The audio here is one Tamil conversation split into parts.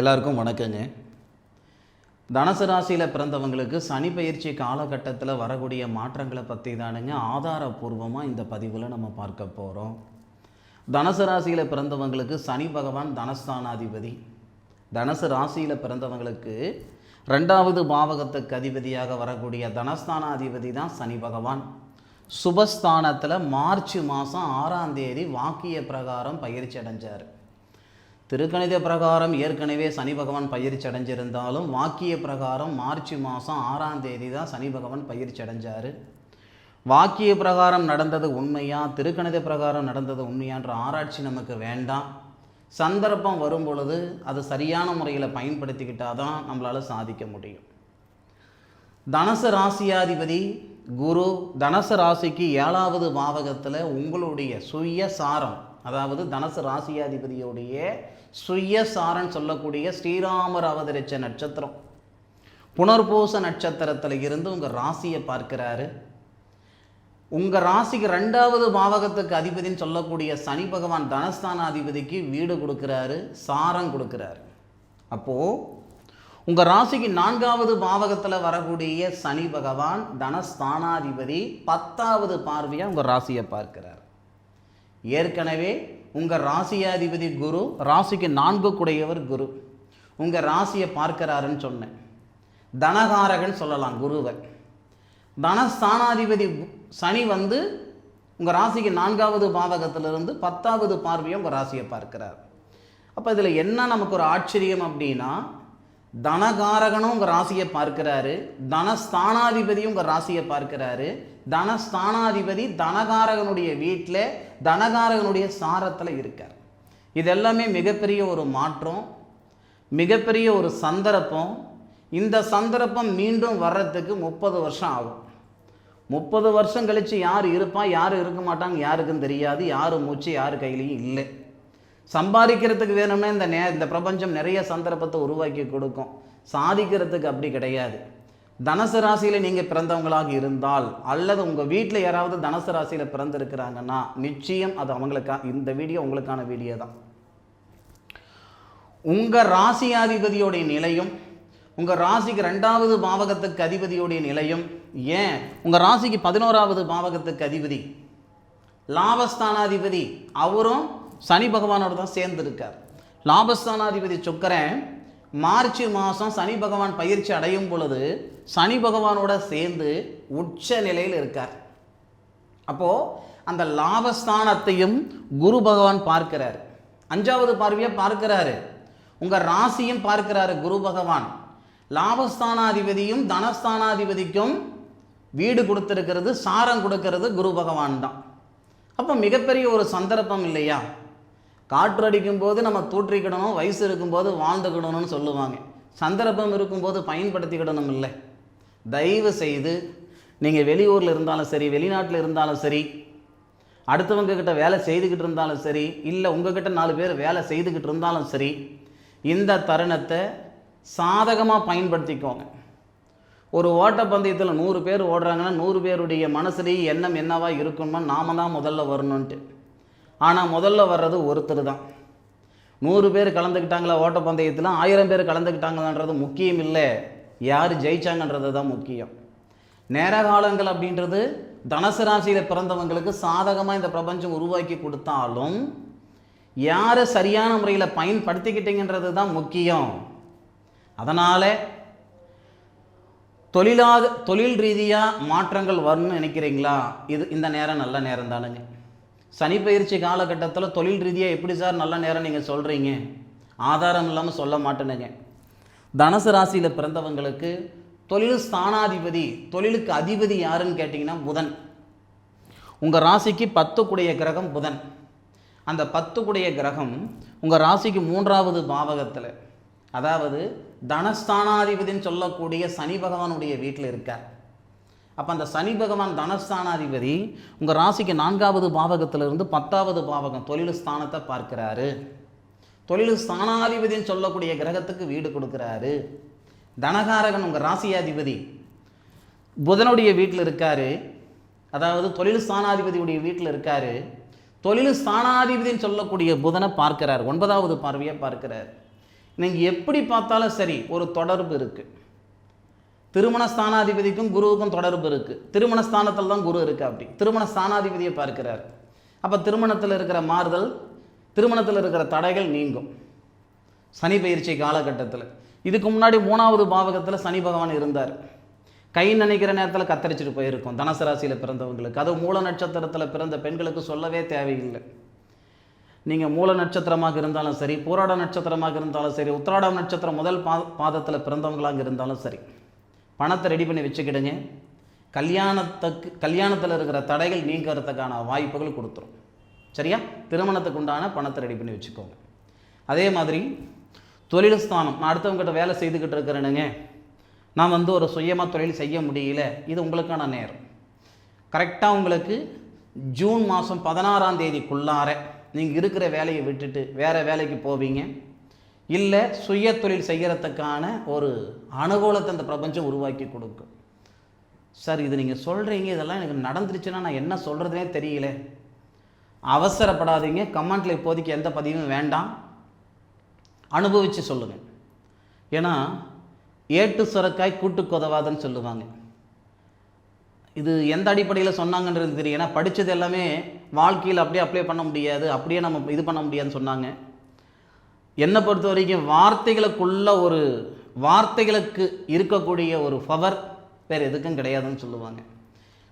எல்லாருக்கும் வணக்கங்க. தனுசு ராசியில் பிறந்தவங்களுக்கு சனி பயிற்சி காலகட்டத்தில் வரக்கூடிய மாற்றங்களை பற்றி தானுங்க ஆதாரபூர்வமாக இந்த பதிவில் நம்ம பார்க்க போகிறோம். தனுசு ராசியில் பிறந்தவங்களுக்கு சனி பகவான் தனஸ்தானாதிபதி. தனுசு ராசியில் பிறந்தவங்களுக்கு 2வது பாவகத்துக்கு அதிபதியாக வரக்கூடிய தனஸ்தானாதிபதி தான் சனி பகவான். சுபஸ்தானத்தில் மார்ச் மாதம் 6ஆம் தேதி வாக்கிய பிரகாரம் பயிற்சி அடைஞ்சார். திருக்கணித பிரகாரம் ஏற்கனவே சனி பகவான் பயிற்சி அடைஞ்சிருந்தாலும் வாக்கிய பிரகாரம் மார்ச் மாதம் 6ஆம் தேதி தான் சனி பகவான் பயிற்சி அடைஞ்சார். வாக்கிய பிரகாரம் நடந்தது உண்மையா, திருக்கணித பிரகாரம் நடந்தது உண்மையான்ற ஆராய்ச்சி நமக்கு வேண்டாம். சந்தர்ப்பம் வரும் பொழுது அது சரியான முறையில் பயன்படுத்திக்கிட்டால் தான் நம்மளால் சாதிக்க முடியும். தனுசு ராசியாதிபதி குரு தனுசு ராசிக்கு 7வது பாவகத்தில் உங்களுடைய சுயசாரம், அதாவது தனுசு ராசியாதிபதியுடைய சுயசாரன் சொல்லக்கூடிய ஸ்ரீராமர் அவதரித்த நட்சத்திரம் புனர்பூச நட்சத்திரத்தில் இருந்து உங்கள் ராசியை பார்க்கிறாரு. உங்கள் ராசிக்கு 2வது பாவகத்துக்கு அதிபதினு சொல்லக்கூடிய சனி பகவான் தனஸ்தானாதிபதிக்கு வீடு கொடுக்குறாரு, சாரம் கொடுக்குறாரு. அப்போது உங்கள் ராசிக்கு 4வது பாவகத்தில் வரக்கூடிய சனி பகவான் தனஸ்தானாதிபதி 10வது பார்வையாக உங்கள் ராசியை பார்க்கிறார். ஏற்கனவே உங்கள் ராசியாதிபதி குரு, ராசிக்கு 4 கூடையவர் குரு உங்கள் ராசியை பார்க்கிறாருன்னு சொன்னேன். தனகாரகன் சொல்லலாம் குருவை. தனஸ்தானாதிபதி சனி உங்கள் ராசிக்கு 4வது பாவகத்திலிருந்து 10வது பார்வையை உங்கள் ராசியை பார்க்கிறார். அப்போ இதில் என்ன நமக்கு ஒரு ஆச்சரியம் அப்படின்னா, தனகாரகனும் உங்கள் ராசியை பார்க்கிறாரு, தனஸ்தானாதிபதியும் உங்கள் ராசியை பார்க்கிறாரு. தனஸ்தானாதிபதி தனகாரகனுடைய வீட்டில் தனகாரகனுடைய சாரத்தில் இருக்கார். இது எல்லாமே மிகப்பெரிய ஒரு மாற்றம், மிகப்பெரிய ஒரு சந்தர்ப்பம். இந்த சந்தர்ப்பம் மீண்டும் வர்றதுக்கு 30 வருஷம் ஆகும். 30 வருஷம் கழித்து யார் இருப்பா யார் இருக்க மாட்டாங்க யாருக்கும் தெரியாது. யார் மூச்சு யார் கையிலையும் இல்லை. சம்பாதிக்கிறதுக்கு வேணும்னா இந்த பிரபஞ்சம் நிறைய சந்தர்ப்பத்தை உருவாக்கி கொடுக்கும். சாதிக்கிறதுக்கு அப்படி கிடையாது. தனுசு ராசியில் நீங்கள் பிறந்தவங்களாக இருந்தால் அல்லது உங்கள் வீட்டில் யாராவது தனுசு ராசியில் பிறந்திருக்கிறாங்கன்னா நிச்சயம் அது அவங்களுக்காக இந்த வீடியோ உங்களுக்கான வீடியோ தான். உங்கள் ராசியாதிபதியோடைய நிலையும் உங்கள் ராசிக்கு 2வது பாவகத்துக்கு அதிபதியோடைய நிலையும், ஏன் உங்கள் ராசிக்கு 11வது பாவகத்துக்கு அதிபதி லாபஸ்தானாதிபதி அவரும் சனி பகவானோடு தான் சேர்ந்துருக்கார். லாபஸ்தானாதிபதி சுக்கிரன் மார்ச் மாதம் சனி பகவான் பயிற்சி அடையும் பொழுது சனி பகவானோட சேர்ந்து உச்ச நிலையில் இருக்கார். அப்போது அந்த லாபஸ்தானத்தையும் குரு பகவான் பார்க்கிறார். 5வது பார்வையாக பார்க்கிறாரு. உங்கள் ராசியும் பார்க்கிறாரு குரு பகவான். லாபஸ்தானாதிபதியும் தனஸ்தானாதிபதிக்கும் வீடு கொடுத்துருக்கிறது, சாரம் கொடுக்கறது குரு பகவான் தான். அப்போ மிகப்பெரிய ஒரு சந்தர்ப்பம் இல்லையா? காற்று அடிக்கும்போது நம்ம தூற்றிக்கிடணும், வயசு இருக்கும்போது வாழ்ந்துக்கிடணும்னு சொல்லுவாங்க. சந்தர்ப்பம் இருக்கும்போது பயன்படுத்திக்கிடணும் இல்லை. தயவு செய்து நீங்கள் வெளியூரில் இருந்தாலும் சரி, வெளிநாட்டில் இருந்தாலும் சரி, அடுத்தவங்க கிட்ட வேலை செய்துக்கிட்டு இருந்தாலும் சரி, இல்லை உங்ககிட்ட 4 பேர் வேலை செய்துக்கிட்டு இருந்தாலும் சரி, இந்த தருணத்தை சாதகமாக பயன்படுத்திக்கோங்க. ஒரு ஓட்டப்பந்தயத்தில் 100 பேர் ஓடுறாங்கன்னா 100 பேருடைய மனசுலேயே எண்ணம் என்னவா இருக்கணுமா, நாம தான் முதல்ல வரணுன்ட்டு. ஆனால் முதல்ல வர்றது ஒருத்தர் தான். 100 பேர் கலந்துக்கிட்டாங்களா ஓட்டப்பந்தயத்தில், 1000 பேர் கலந்துக்கிட்டாங்களான்றது முக்கியம் இல்லை, யார் ஜெயிச்சாங்கன்றது தான் முக்கியம். நேர காலங்கள் அப்படின்றது தனுசு ராசியில் பிறந்தவங்களுக்கு சாதகமாக இந்த பிரபஞ்சம் உருவாக்கி கொடுத்தாலும் யாரை சரியான முறையில் பயன்படுத்திக்கிட்டீங்கன்றது தான் முக்கியம். அதனால் தொழில் ரீதியாக மாற்றங்கள் வரணும்னு நினைக்கிறீங்களா? இந்த நேரம் நல்ல நேரம் தானுங்க. சனி பயிற்சி காலகட்டத்தில் தொழில் ரீதியாக எப்படி சார் நல்ல நேரம் நீங்கள் சொல்கிறீங்க? ஆதாரம் இல்லாமல் சொல்ல மாட்டேனுங்க. தனுசு ராசியில் பிறந்தவங்களுக்கு தொழில் ஸ்தானாதிபதி, தொழிலுக்கு அதிபதி யாருன்னு கேட்டிங்கன்னா புதன். உங்கள் ராசிக்கு 10 கூடிய கிரகம் புதன். அந்த 10 கூடிய கிரகம் உங்கள் ராசிக்கு 3வது பாவகத்தில், அதாவது தனஸ்தானாதிபதினு சொல்லக்கூடிய சனி பகவானுடைய வீட்டில் இருக்கார். அப்போ அந்த சனி பகவான் தனஸ்தானாதிபதி உங்கள் ராசிக்கு 4வது பாவகத்திலிருந்து 10வது பாவகம் தொழில் ஸ்தானத்தை பார்க்கிறாரு. தொழில் ஸ்தானாதிபதினு சொல்லக்கூடிய கிரகத்துக்கு வீடு கொடுக்குறாரு. தனகாரகன் உங்கள் ராசியாதிபதி புதனுடைய வீட்டில் இருக்கார், அதாவது தொழில் ஸ்தானாதிபதியுடைய வீட்டில் இருக்கார். தொழில் ஸ்தானாதிபதினு சொல்லக்கூடிய புதனை பார்க்கிறார், 9வது பார்வையாக பார்க்கிறார். நீங்கள் எப்படி பார்த்தாலும் சரி ஒரு தொடர்பு இருக்குது. திருமண ஸ்தானாதிபதிக்கும் குருவுக்கும் தொடர்பு இருக்குது. திருமண ஸ்தானத்தில் தான் குரு இருக்குது. அப்படி திருமண ஸ்தானாதிபதியை பார்க்கிறார். அப்போ திருமணத்தில் இருக்கிற மாறுதல், திருமணத்தில் இருக்கிற தடைகள் நீங்கும் சனி பயிற்சி காலகட்டத்தில். இதுக்கு முன்னாடி 3வது பாவகத்தில் சனி பகவான் இருந்தார். கை நினைக்கிற நேரத்தில் கத்தரிச்சிட்டு போயிருக்கும் தனுசு ராசியில் பிறந்தவங்களுக்கு. அது மூல நட்சத்திரத்தில் பிறந்த பெண்களுக்கு சொல்லவே தேவையில்லை. நீங்கள் மூல நட்சத்திரமாக இருந்தாலும் சரி, பூராட நட்சத்திரமாக இருந்தாலும் சரி, உத்திராடம் நட்சத்திரம் முதல் பாதத்தில் பிறந்தவங்களாக இருந்தாலும் சரி, பணத்தை ரெடி பண்ணி வச்சுக்கிடுங்க. கல்யாணத்தில் இருக்கிற தடைகள் நீங்கிறதுக்கான வாய்ப்புகள் கொடுத்துரும். சரியா? திருமணத்துக்கு உண்டான பணத்தை ரெடி பண்ணி வச்சுக்கோங்க. அதே மாதிரி தொழில் ஸ்தானம், நான் அடுத்தவங்ககிட்ட வேலை செய்துக்கிட்டு இருக்கிறேனுங்க, நான் ஒரு சுயமாக தொழில் செய்ய முடியல, இது உங்களுக்கான நேரம். கரெக்டாக உங்களுக்கு ஜூன் மாதம் 16ஆம் தேதிக்குள்ளார நீங்கள் இருக்கிற வேலையை விட்டுட்டு வேறு வேலைக்கு போவீங்க. இல்லை சுய தொழில் செய்கிறதுக்கான ஒரு அனுகூலத்தை அந்த பிரபஞ்சம் உருவாக்கி கொடுக்கும். சார் இது நீங்கள் சொல்கிறீங்க, இதெல்லாம் எனக்கு நடந்துருச்சுன்னா நான் என்ன சொல்கிறதுனே தெரியல. அவசரப்படாதீங்க. கமெண்ட்டில் இப்போதைக்கு எந்த பதிவும் வேண்டாம், அனுபவித்து சொல்லுங்கள். ஏன்னா ஏட்டு சுரக்காய் கூட்டுக்கு உதவாதுன்னு சொல்லுவாங்க. இது எந்த அடிப்படையில் சொன்னாங்கன்றது தெரியும். ஏன்னா படித்தது எல்லாமே வாழ்க்கையில் அப்படியே அப்ளை பண்ண முடியாது, அப்படியே நம்ம இது பண்ண முடியாதுன்னு சொன்னாங்க. என்னை பொறுத்த வரைக்கும் வார்த்தைகளுக்கு இருக்கக்கூடிய ஒரு பவர் வேறு எதுக்கும் கிடையாதுன்னு சொல்லுவாங்க.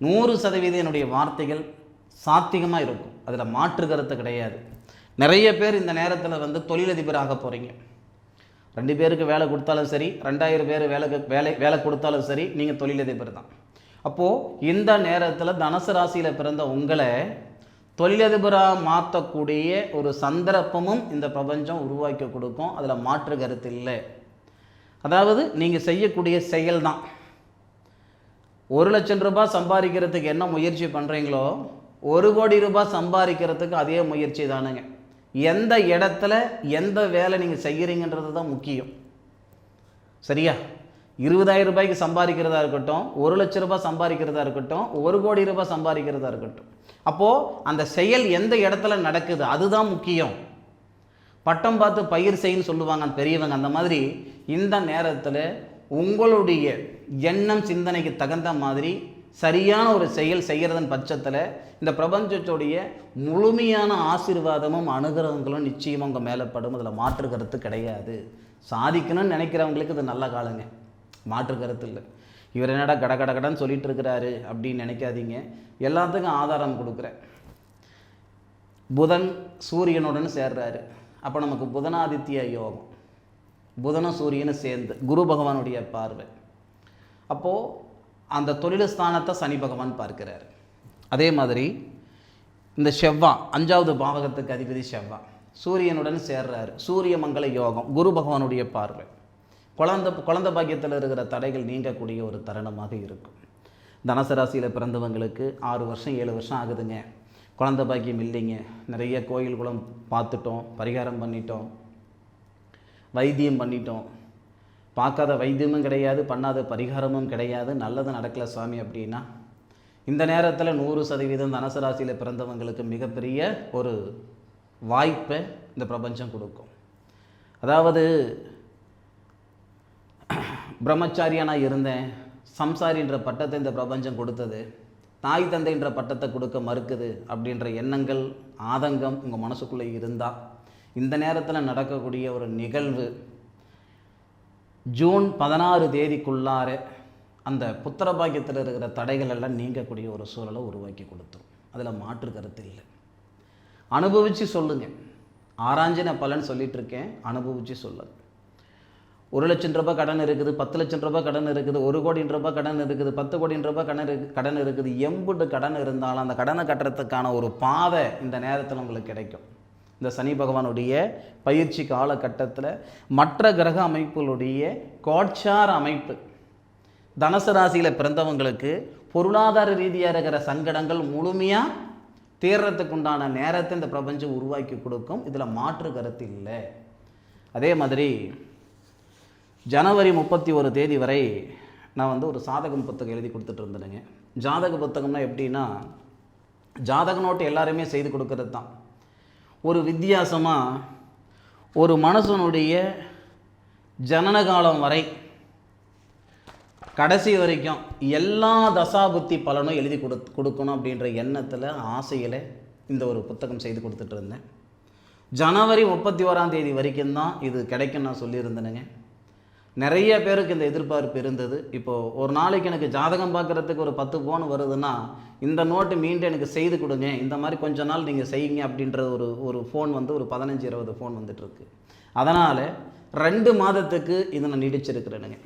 100% என்னுடைய வார்த்தைகள் சாத்திகமாக இருக்கும், அதில் மாற்று கருத்து கிடையாது. நிறைய பேர் இந்த நேரத்தில் தொழிலதிபராக போகிறீங்க. 2 பேருக்கு வேலை கொடுத்தாலும் சரி, 2000 பேர் வேலை கொடுத்தாலும் சரி, நீங்கள் தொழிலதிபர் தான். அப்போது இந்த நேரத்தில் தனுசு ராசியில் பிறந்த உங்களை தொழிலதிபராக மாற்றக்கூடிய ஒரு சந்தர்ப்பமும் இந்த பிரபஞ்சம் உருவாக்கி கொடுக்கும். அதில் மாற்று கருத்து இல்லை. அதாவது நீங்கள் செய்யக்கூடிய செயல் தான். 1 லட்சம் ரூபாய் சம்பாதிக்கிறதுக்கு என்ன முயற்சி பண்ணுறீங்களோ 1 கோடி ரூபாய் சம்பாதிக்கிறதுக்கு அதே முயற்சி தானுங்க. எந்த இடத்துல எந்த வேலை நீங்கள் செய்கிறீங்கன்றது தான் முக்கியம். சரியா? 20,000 ரூபாய்க்கு சம்பாதிக்கிறதா இருக்கட்டும், 1 லட்சம் ரூபாய் சம்பாதிக்கிறதா இருக்கட்டும், 1 கோடி ரூபாய் சம்பாதிக்கிறதா இருக்கட்டும், அப்போது அந்த செயல் எந்த இடத்துல நடக்குது அதுதான் முக்கியம். பட்டம் பார்த்து பயிர் செய்யுன்னு சொல்லுவாங்க பெரியவங்க. அந்த மாதிரி இந்த நேரத்தில் உங்களுடைய எண்ணம் சிந்தனைக்கு தகுந்த மாதிரி சரியான ஒரு செயல் செய்கிறதன் பட்சத்தில் இந்த பிரபஞ்சத்துடைய முழுமையான ஆசீர்வாதமும் அனுகிரகங்களும் நிச்சயமாக உங்கள் மேலே படும். அதில் மாற்று கருத்து கிடையாது. சாதிக்கணும்னு நினைக்கிறவங்களுக்கு இது நல்ல காலங்க, மாற்று கருத்து இல்லை. இவர் என்னடா கடன்னு சொல்லிட்டு இருக்கிறாரு அப்படின்னு நினைக்காதீங்க. எல்லாத்துக்கும் ஆதாரம் கொடுக்குறேன். புதன் சூரியனுடன் சேர்றாரு. அப்போ நமக்கு புதனாதித்ய யோகம், புதனும் சூரியனும் சேர்ந்து குரு பகவானுடைய பார்வை. அப்போது அந்த தொழில் ஸ்தானத்தை சனி பகவான் பார்க்கிறார். அதே மாதிரி இந்த செவ்வாய் 5வது பாவகத்துக்கு அதிபதி செவ்வாய் சூரியனுடன் சேர்றாரு. சூரிய மங்கள யோகம், குரு பகவானுடைய பார்வை. குழந்தை பாக்கியத்தில் இருக்கிற தடைகள் நீங்கக்கூடிய ஒரு தருணமாக இருக்கும். தனுசு ராசியில் பிறந்தவங்களுக்கு 6 வருஷம் 7 வருஷம் ஆகுதுங்க, குழந்தை பாக்கியம் இல்லைங்க. நிறைய கோயில் குளம் பார்த்துட்டோம், பரிகாரம் பண்ணிட்டோம், வைத்தியம் பண்ணிட்டோம். பார்க்காத வைத்தியமும் கிடையாது, பண்ணாத பரிகாரமும் கிடையாது, நல்லது நடக்கலை சுவாமி அப்படின்னா இந்த நேரத்தில் 100% தனுசு ராசியில் பிறந்தவங்களுக்கு மிகப்பெரிய ஒரு வாய்ப்பை இந்த பிரபஞ்சம் கொடுக்கும். அதாவது பிரம்மச்சாரியாக நான் இருந்தேன், சம்சாரின்ற பட்டத்தை இந்த பிரபஞ்சம் கொடுத்தது, தாய் தந்தைன்ற பட்டத்தை கொடுக்க மறுக்குது அப்படின்ற எண்ணங்கள் ஆதங்கம் உங்கள் மனசுக்குள்ளே இருந்தால் இந்த நேரத்தில் நடக்கக்கூடிய ஒரு நிகழ்வு ஜூன் 16 தேதிக்குள்ளார அந்த புத்திர பாக்கியத்தில் இருக்கிற தடைகள் எல்லாம் நீங்கக்கூடிய ஒரு சூழலை உருவாக்கி கொடுத்துரும். அதில் மாற்று கருத்து இல்லை. அனுபவித்து சொல்லுங்கள். ஆராய்ஞ்சின பலன் சொல்லிகிட்டு இருக்கேன், அனுபவித்து சொல்லுங்கள். 1 லட்சம் ரூபாய் கடன் இருக்குது, 10 லட்சம் ரூபாய் கடன் இருக்குது, 1 கோடி ரூபாய் கடன் இருக்குது, 10 கோடி ரூபாய் கடன் இருக்குது. எம்புட்டு கடன் இருந்தாலும் அந்த கடனை கட்டுறதுக்கான ஒரு பாதை இந்த நேரத்தில் உங்களுக்கு கிடைக்கும். இந்த சனி பகவானுடைய பயிற்சி காலகட்டத்தில் மற்ற கிரக அமைப்புகளுடைய கோட்சார அமைப்பு தனுசு ராசியில் பிறந்தவங்களுக்கு பொருளாதார ரீதியாக இருக்கிற சங்கடங்கள் முழுமையாக தீர்றதுக்கு உண்டான நேரத்தை இந்த பிரபஞ்சம் உருவாக்கி கொடுக்கும். இதில் மாற்று கருத்து இல்லை. அதே மாதிரி ஜனவரி 31 தேதி வரை நான் ஒரு சாதகம் புத்தகம் எழுதி கொடுத்துட்டு இருந்தேனுங்க. ஜாதக புத்தகம்னா எப்படின்னா, ஜாதக நோட்டு எல்லாருமே செய்து கொடுக்கறது தான். ஒரு வித்தியாசமாக ஒரு மனுஷனுடைய ஜனன காலம் வரை கடைசி வரைக்கும் எல்லா தசாபுத்தி பலனும் எழுதி கொடுக்கணும் அப்படின்ற எண்ணத்தில் ஆசையில் இந்த ஒரு புத்தகம் செய்து கொடுத்துட்டு இருந்தேன். ஜனவரி 31 வரைக்கும் தான் இது கிடைக்கும் நான் சொல்லியிருந்தேனுங்க. நிறைய பேருக்கு இந்த எதிர்பார்ப்பு இருந்தது. இப்போது ஒரு நாளைக்கு எனக்கு ஜாதகம் பார்க்குறதுக்கு ஒரு 10 ஃபோன் வருதுன்னா இந்த நோட்டு மீண்டும் எனக்கு செய்து கொடுங்க, இந்த மாதிரி கொஞ்ச நாள் நீங்கள் செய்யுங்க அப்படின்ற ஒரு ஃபோன் வந்து ஒரு 15-20 ஃபோன் வந்துட்டுருக்கு. அதனால் 2 மாதத்துக்கு இதை நான் நீடிச்சிருக்கிறேனுங்க.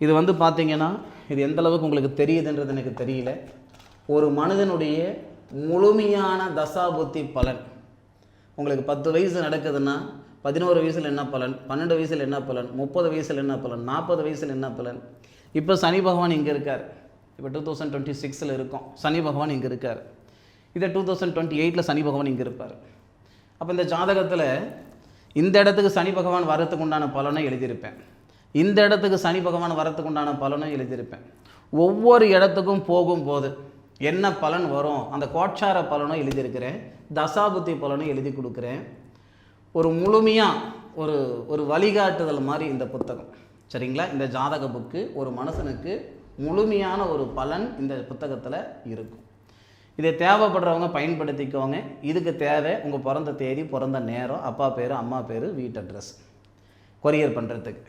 இது வந்து பார்த்திங்கன்னா இது எந்தளவுக்கு உங்களுக்கு தெரியுதுன்றது எனக்கு தெரியல. ஒரு மனிதனுடைய முழுமையான தசாபுத்தி பலன் உங்களுக்கு 10 வயசு நடக்குதுன்னா 11 வயசில் என்ன பலன், 12 வயசில் என்ன பலன், 30 வயசில் என்ன பலன், 40 வயசில் என்ன பலன். இப்போ சனி பகவான் இங்கே இருக்கார். இப்போ 2026 இருக்கோம். சனி பகவான் இங்கே இருக்கார். இதை 2028 சனி பகவான் இங்கே இருப்பார். அப்போ இந்த ஜாதகத்தில் இந்த இடத்துக்கு சனி பகவான் வரத்துக்கு உண்டான பலனை எழுதியிருப்பேன், இந்த இடத்துக்கு சனி பகவான் வரத்துக்கு உண்டான பலனை எழுதியிருப்பேன். ஒவ்வொரு இடத்துக்கும் போகும்போது என்ன பலன் வரும் அந்த கோட்சார பலனும் எழுதியிருக்கிறேன், தசாபுத்தி பலனும் எழுதி கொடுக்குறேன். ஒரு முழுமையாக ஒரு வழிகாட்டுதல் மாதிரி இந்த புத்தகம், சரிங்களா? இந்த ஜாதக புக்கு ஒரு மனுஷனுக்கு முழுமையான ஒரு பலன் இந்த புத்தகத்தில் இருக்கும். இதை தேவைப்படுறவங்க பயன்படுத்திக்கோங்க. இதுக்கு தேவை உங்கள் பிறந்த தேதி, பிறந்த நேரம், அப்பா பேர், அம்மா பேர், வீட்டு அட்ரஸ் கொரியர் பண்ணுறதுக்கு.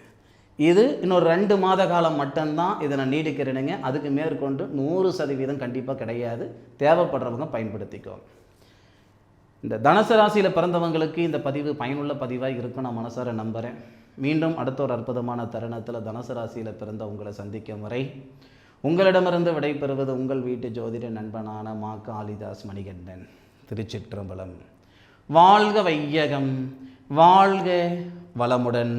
இது இன்னொரு 2 மாத காலம் மட்டும்தான் இதை நான் நீடிக்கிறேனுங்க. அதுக்கு மேற்கொண்டு 100% கண்டிப்பாக கிடையாது. தேவைப்படுறவங்க பயன்படுத்திக்கோங்க. இந்த தனுசு ராசியில் பிறந்தவங்களுக்கு இந்த பதிவு பயனுள்ள பதிவாக இருக்கும் நான் மனசார நம்புகிறேன். மீண்டும் அடுத்த ஒரு அற்புதமான தருணத்தில் தனுசு ராசியில் பிறந்த உங்களை சந்திக்கும் வரை உங்களிடமிருந்து விடைபெறுவது உங்கள் வீட்டு ஜோதிட நண்பனான மா காளிதாஸ் மணிகண்டன். திருச்சிற்றம்பலம். வாழ்க வையகம், வாழ்க வளமுடன்.